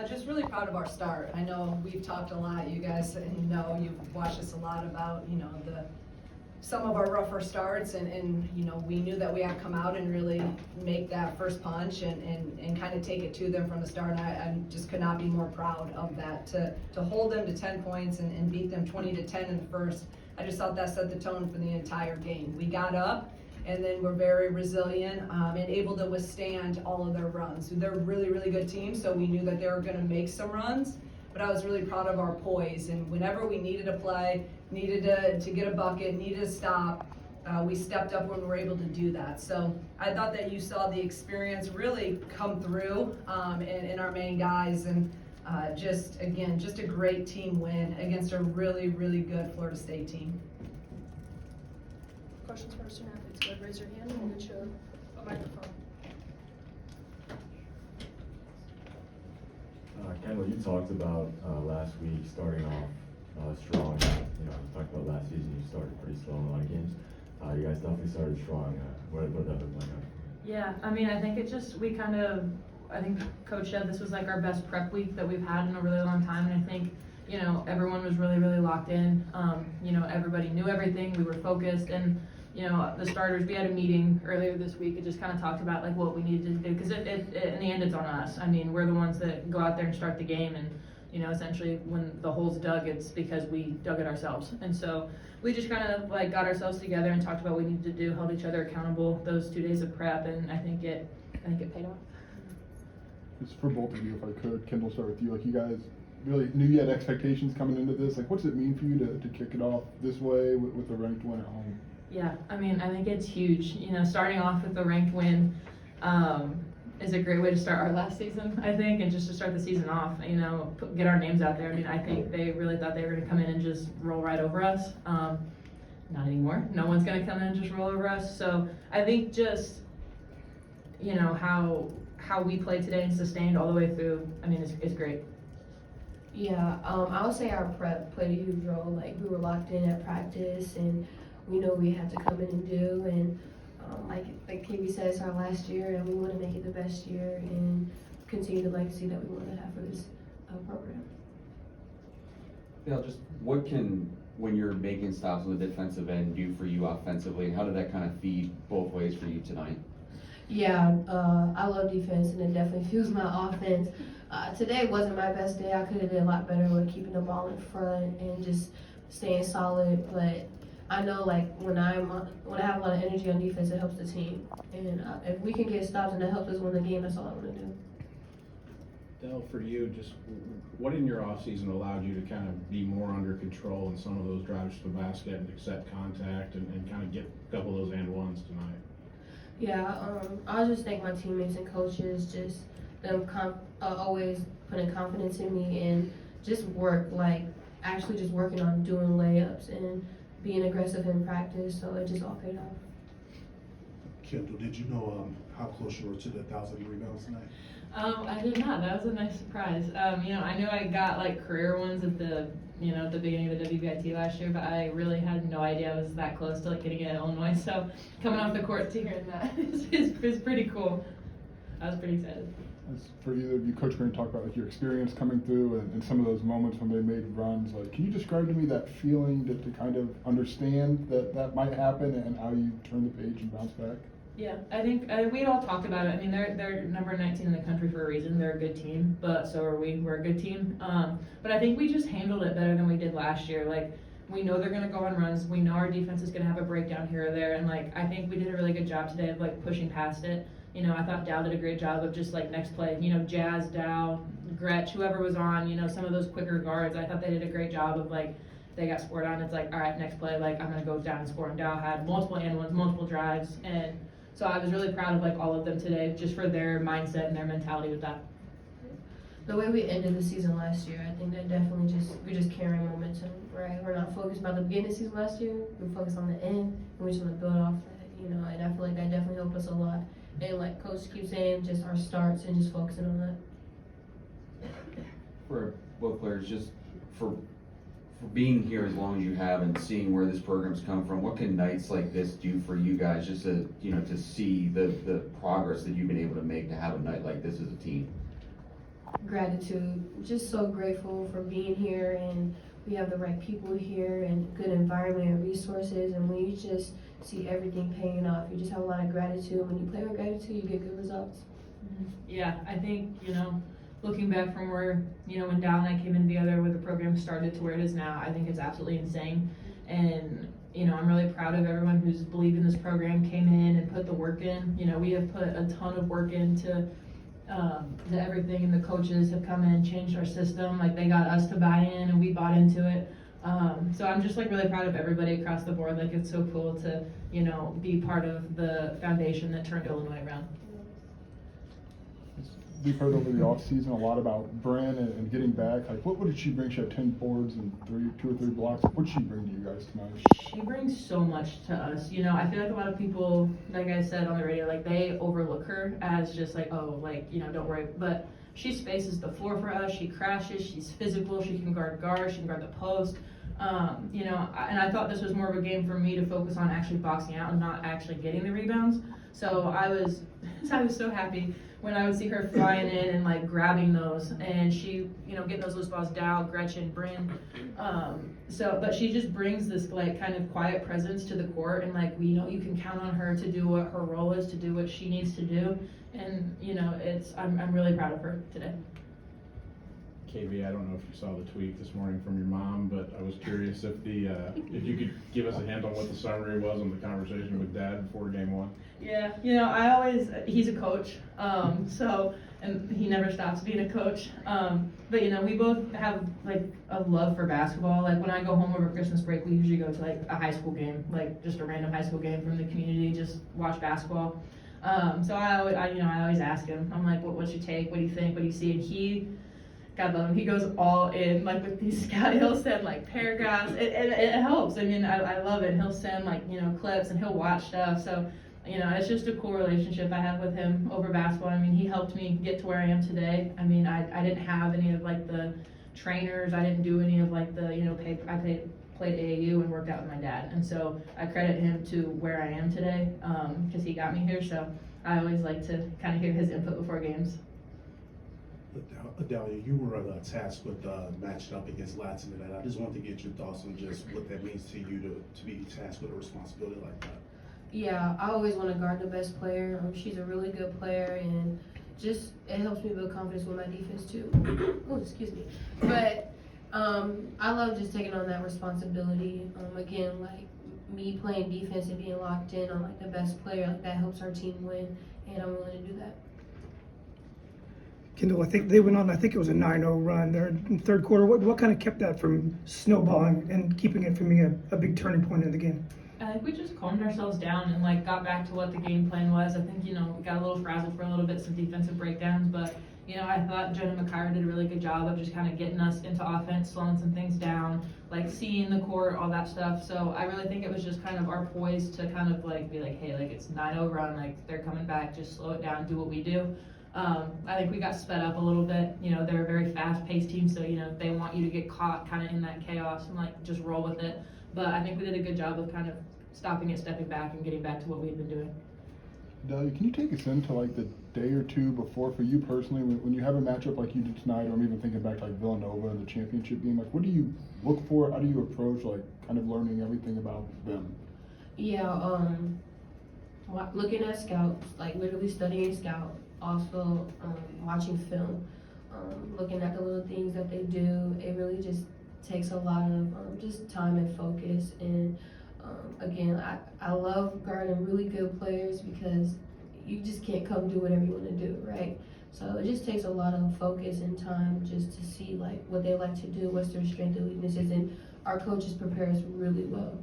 Just really proud of our start. I know we've talked a lot, you guys, and know you've watched us a lot about, some of our rougher starts and we knew that we had to come out and really make that first punch and kind of take it to them from the start. And I just could not be more proud of that. To hold them to 10 points and beat them 20-10 in the first, I just thought that set the tone for the entire game. We got up, and then we're very resilient and able to withstand all of their runs. They're a really, really good team, so we knew that they were going to make some runs, but I was really proud of our poise. And whenever we needed a play, needed to get a bucket, needed to stop, we stepped up when we were able to do that. So I thought that you saw the experience really come through in our main guys, and just a great team win against a really, really good Florida State team. Questions for our student athletes? Go ahead, raise your hand and we'll get you a microphone. Kendall, you talked about last week starting off strong. You talked about last season you started pretty slow in a lot of games. You guys definitely started strong. What did that look like? Yeah, I think I think Coach said this was like our best prep week that we've had in a really long time, and I think everyone was really, really locked in. Everybody knew everything. We were focused, and the starters, we had a meeting earlier this week. It just kind of talked about like what we needed to do, because in the end it's on us. We're the ones that go out there and start the game, and essentially when the hole's dug, it's because we dug it ourselves. And so we just kind of like got ourselves together and talked about what we needed to do, held each other accountable those 2 days of prep, and I think it paid off. Just for both of you, if I could, Kendall, start with you. Like, you guys really knew you had expectations coming into this. Like, what does it mean for you to kick it off this way with the ranked win at home? Yeah, I think it's huge. Starting off with the ranked win is a great way to start our last season, I think, and just to start the season off, get our names out there. I think they really thought they were going to come in and just roll right over us. Not anymore. No one's going to come in and just roll over us. So I think just, how we played today and sustained all the way through, is great. Yeah, I would say our prep played a huge role. Like, we were locked in at practice, and we know we had to come in and do. And like KB said, it's our last year, and we want to make it the best year and continue the legacy that we want to have for this program. Yeah, just what can, when you're making stops on the defensive end, do for you offensively, and how did that kind of feed both ways for you tonight? Yeah, I love defense, and it definitely fuels my offense. Today wasn't my best day. I could have did a lot better with keeping the ball in front and just staying solid. But I know, like, when I have a lot of energy on defense, it helps the team. And if we can get stops and that helps us win the game, that's all I want to do. Dell, for you, just what in your offseason allowed you to kind of be more under control in some of those drives to the basket and accept contact and kind of get a couple of those and ones tonight? Yeah, I just thank my teammates and coaches, just them always putting confidence in me and just actually just working on doing layups and being aggressive in practice, so it just all paid off. Kendall, did you know how close you were to the 1,000 rebounds tonight? I did not. That was a nice surprise. I knew I got like career ones at the at the beginning of the WBIT last year, but I really had no idea I was that close to like getting it at Illinois. So coming off the court to hearing that is pretty cool. I was pretty excited. As for either of you, Coach, we're going to talk about like your experience coming through and some of those moments when they made runs. Like, can you describe to me that feeling to kind of understand that might happen and how you turn the page and bounce back? Yeah, I think we'd all talked about it. They're number 19 in the country for a reason. They're a good team, but so are we. We're a good team. But I think we just handled it better than we did last year. Like, we know they're going to go on runs. We know our defense is going to have a breakdown here or there. And, like, I think we did a really good job today of, like, pushing past it. I thought Dow did a great job of just, like, next play. Jazz, Dow, Gretsch, whoever was on, some of those quicker guards. I thought they did a great job of, like, they got scored on. It's like, all right, next play, like, I'm going to go down and score. And Dow had multiple and ones, multiple drives. And so I was really proud of, like, all of them today just for their mindset and their mentality with that. The way we ended the season last year, I think that definitely we're just carrying momentum, right? We're not focused about the beginning of the season last year. We're focused on the end, and we just want to build off that, and I feel like that definitely helped us a lot. And like Coach keeps saying, just our starts and just focusing on that. For both players, just for being here as long as you have and seeing where this program's come from, what can nights like this do for you guys just to to see the progress that you've been able to make to have a night like this as a team? gratitude. Just so grateful for being here, and we have the right people here and good environment and resources, and when you just see everything paying off, you just have a lot of gratitude. When you play with gratitude, you get good results. Yeah, I think, looking back from where, when Dal and I came in together, where the program started to where it is now, I think it's absolutely insane. And, I'm really proud of everyone who's believed in this program, came in and put the work in. We have put a ton of work into everything, and the coaches have come in, changed our system. Like, they got us to buy in and we bought into it. So I'm just really proud of everybody across the board. Like, it's so cool to, be part of the foundation that turned Illinois around. We've heard over the off season a lot about Bryn and getting back. Like, what did she bring? She had 10 boards and 2 or 3 blocks. What did she bring to you guys tonight? She brings so much to us. I feel like a lot of people, like I said on the radio, like, they overlook her as just like, oh, like, don't worry. But she spaces the floor for us. She crashes. She's physical. She can guard, she can guard the post. And I thought this was more of a game for me to focus on actually boxing out and not actually getting the rebounds. So I was so happy when I would see her flying in and like grabbing those, and she, getting those loose balls down, Gretchen, Bryn. But she just brings this like kind of quiet presence to the court, and like, you can count on her to do what her role is, to do what she needs to do. And, I'm really proud of her today. KB, I don't know if you saw the tweet this morning from your mom, but I was curious if if you could give us a hint on what the summary was on the conversation with Dad before game 1. Yeah, he's a coach, and he never stops being a coach. But we both have like a love for basketball. Like, when I go home over Christmas break, we usually go to like a high school game, like just a random high school game from the community, just watch basketball. So I always ask him, I'm like, what's your take? What do you think? What do you see? And God love him, he goes all in, like with these scouts. He'll send like paragraphs, and it helps. I mean, I love it. And he'll send like, clips, and he'll watch stuff. So, it's just a cool relationship I have with him over basketball. I mean, he helped me get to where I am today. I mean, I didn't have any of like the trainers. I didn't do any of like the, I played AAU and worked out with my dad. And so I credit him to where I am today, because he got me here. So I always like to kind of hear his input before games. Adalia, you were tasked with matching up against Latson tonight. I just wanted to get your thoughts on just what that means to you to be tasked with a responsibility like that. Yeah, I always want to guard the best player. She's a really good player, and just it helps me build confidence with my defense too. Oh, excuse me. But I love just taking on that responsibility. Again, like me playing defense and being locked in on like the best player, like that helps our team win, and I'm willing to do that. Kendall, I think they went on, I think it was a 9-0 run there in the third quarter. What kind of kept that from snowballing and keeping it from being a big turning point in the game? I think we just calmed ourselves down and like got back to what the game plan was. I think, we got a little frazzled for a little bit, some defensive breakdowns, but I thought Jenna McIver did a really good job of just kind of getting us into offense, slowing some things down, like seeing the court, all that stuff. So I really think it was just kind of our poise to kind of like be like, hey, like it's 9-0 run, like they're coming back, just slow it down, do what we do. I think we got sped up a little bit. They're a very fast-paced team, so they want you to get caught kind of in that chaos and like just roll with it. But I think we did a good job of kind of stopping it, stepping back, and getting back to what we had been doing. Adalia, can you take us into like the day or two before, for you personally, when you have a matchup like you did tonight, or I'm even thinking back to like Villanova and the championship game, like what do you look for? How do you approach like kind of learning everything about them? Yeah, looking at scouts, like literally studying scout. Also, watching film, looking at the little things that they do. It really just takes a lot of just time and focus. And again, I love guarding really good players because you just can't come do whatever you want to do, right? So it just takes a lot of focus and time just to see like what they like to do, what's their strengths and weaknesses, and our coaches prepare us really well.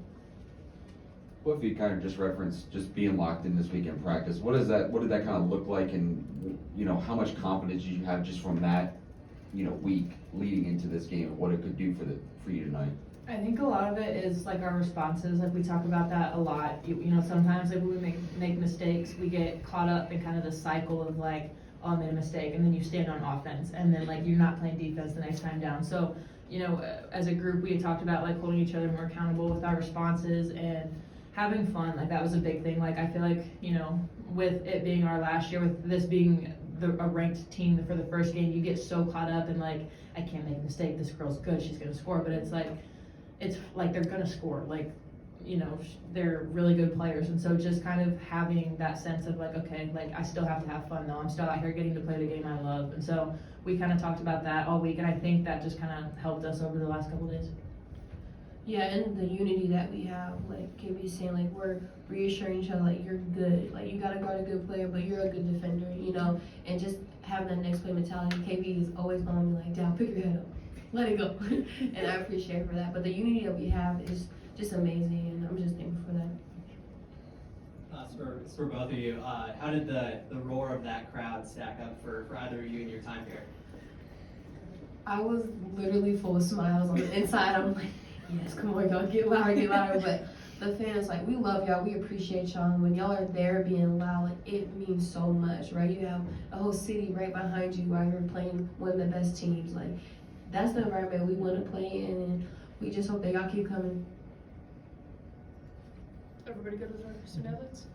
What if you kind of just reference just being locked in this weekend practice? What did that kind of look like, and how much confidence did you have just from that week leading into this game, and what it could do for you tonight? I think a lot of it is like our responses. Like we talk about that a lot. Sometimes like when we make mistakes, we get caught up in kind of the cycle of like, oh, I made a mistake, and then you stand on offense, and then like you're not playing defense the next time down. So as a group, we had talked about like holding each other more accountable with our responses and having fun. Like that was a big thing. Like I feel like with it being our last year, with this being a ranked team for the first game, you get so caught up in like, I can't make a mistake, this girl's good, she's gonna score, but it's like they're gonna score, like, you know, they're really good players, and so just kind of having that sense of like, okay, like I still have to have fun though, I'm still out here getting to play the game I love, and so we kind of talked about that all week, and I think that just kind of helped us over the last couple days. Yeah, and the unity that we have, like KB saying, like we're reassuring each other, like you're good, like you gotta guard a good player, but you're a good defender, you know, and just having that next play mentality. KB is always gonna be like, Dal, pick your head up, let it go, and I appreciate her for that. But the unity that we have is just amazing, and I'm just thankful for that. For both of you, how did the roar of that crowd stack up for either of you in your time here? I was literally full of smiles on the inside. I'm like, yes, come on, y'all, get louder. But the fans, like, we love y'all, we appreciate y'all. And when y'all are there being loud, like, it means so much, right? You have a whole city right behind you while you're playing one of the best teams. Like, that's the environment we want to play in, and we just hope that y'all keep coming. Everybody good with our student athletes?